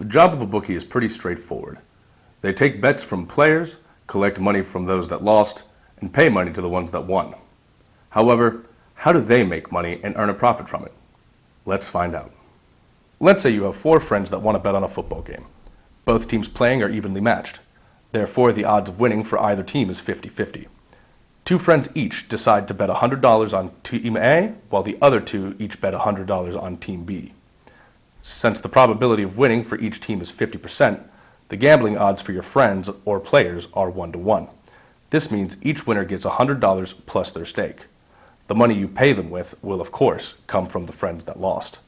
job of a bookie is pretty straightforward. They take bets from players, collect money from those that lost, and pay money to the ones that won. However, how do they make money and earn a profit from it? Let's find out. Let's say you have 4 friends that want to bet on a football game. Both teams playing are evenly matched. Therefore, the odds of winning for either team is 50-50. 2 friends each decide to bet $100 on Team A, while the other 2 each bet $100 on Team B. Since the probability of winning for each team is 50%, the gambling odds for your friends or players are 1-to-1. This means each winner gets $100 plus their stake. The money you pay them with will, of course, come from the friends that lost.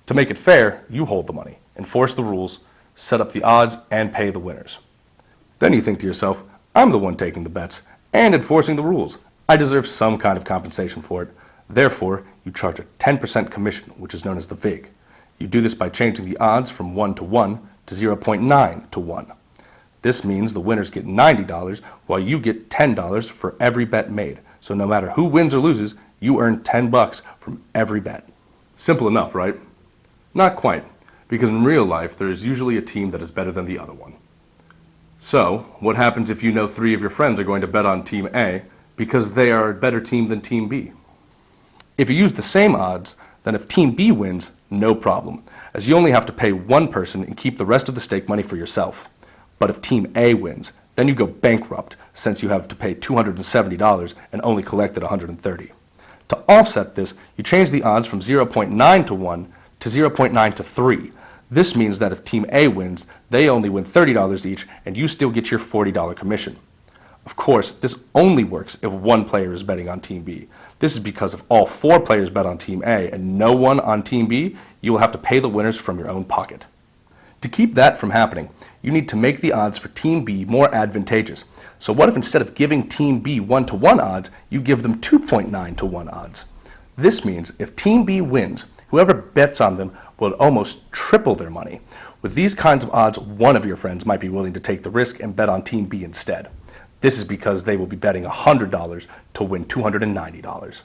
To make it fair, you hold the money, enforce the rules, set up the odds, and pay the winners. Then you think to yourself, I'm the one taking the bets and enforcing the rules. I deserve some kind of compensation for it. Therefore, you charge a 10% commission, which is known as the VIG. You do this by changing the odds from 1-to-1 to 0.9-to-1. This means the winners get $90 while you get $10 for every bet made. So no matter who wins or loses, you earn $10 from every bet. Simple enough, right? Not quite, because in real life there is usually a team that is better than the other one. So, what happens if you know 3 of your friends are going to bet on Team A because they are a better team than Team B? If you use the same odds, then if Team B wins, no problem, as you only have to pay one person and keep the rest of the stake money for yourself. But if Team A wins, then you go bankrupt, since you have to pay $270 and only collected $130. To offset this, you change the odds from 0.9-to-1 to 0.9-to-3. This means that if Team A wins, they only win $30 each, and you still get your $40 commission. Of course, this only works if one player is betting on Team B. This is because if all 4 players bet on Team A and no one on Team B, you will have to pay the winners from your own pocket. To keep that from happening, you need to make the odds for Team B more advantageous. So what if instead of giving Team B 1-to-1 odds, you give them 2.9-to-1 odds? This means if Team B wins, whoever bets on them will almost triple their money. With these kinds of odds, one of your friends might be willing to take the risk and bet on Team B instead. This is because they will be betting $100 to win $290.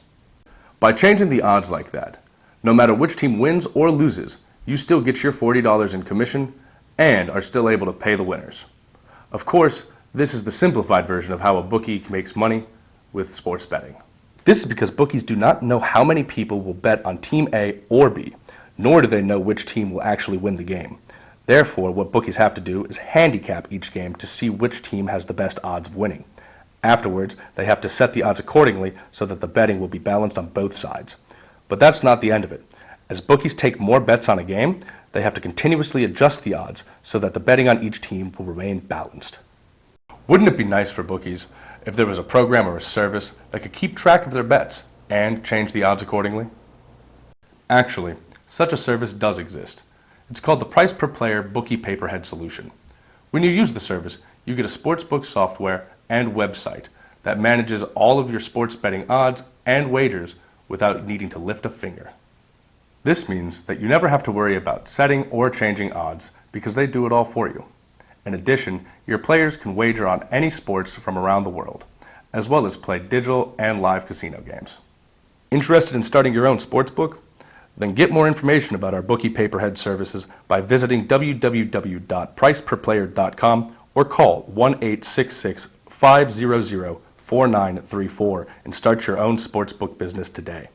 By changing the odds like that, no matter which team wins or loses, you still get your $40 in commission and are still able to pay the winners. Of course, this is the simplified version of how a bookie makes money with sports betting. This is because bookies do not know how many people will bet on Team A or B, nor do they know which team will actually win the game. Therefore, what bookies have to do is handicap each game to see which team has the best odds of winning. Afterwards, they have to set the odds accordingly so that the betting will be balanced on both sides. But that's not the end of it. As bookies take more bets on a game, they have to continuously adjust the odds so that the betting on each team will remain balanced. Wouldn't it be nice for bookies if there was a program or a service that could keep track of their bets and change the odds accordingly? Actually, such a service does exist. It's called the Price Per Player Bookie Paperhead Solution. When you use the service, you get a sportsbook software and website that manages all of your sports betting odds and wagers without needing to lift a finger. This means that you never have to worry about setting or changing odds because they do it all for you. In addition, your players can wager on any sports from around the world, as well as play digital and live casino games. Interested in starting your own sportsbook? Then get more information about our bookie paperhead services by visiting www.priceperplayer.com or call 1-866-500-4934 and start your own sportsbook business today.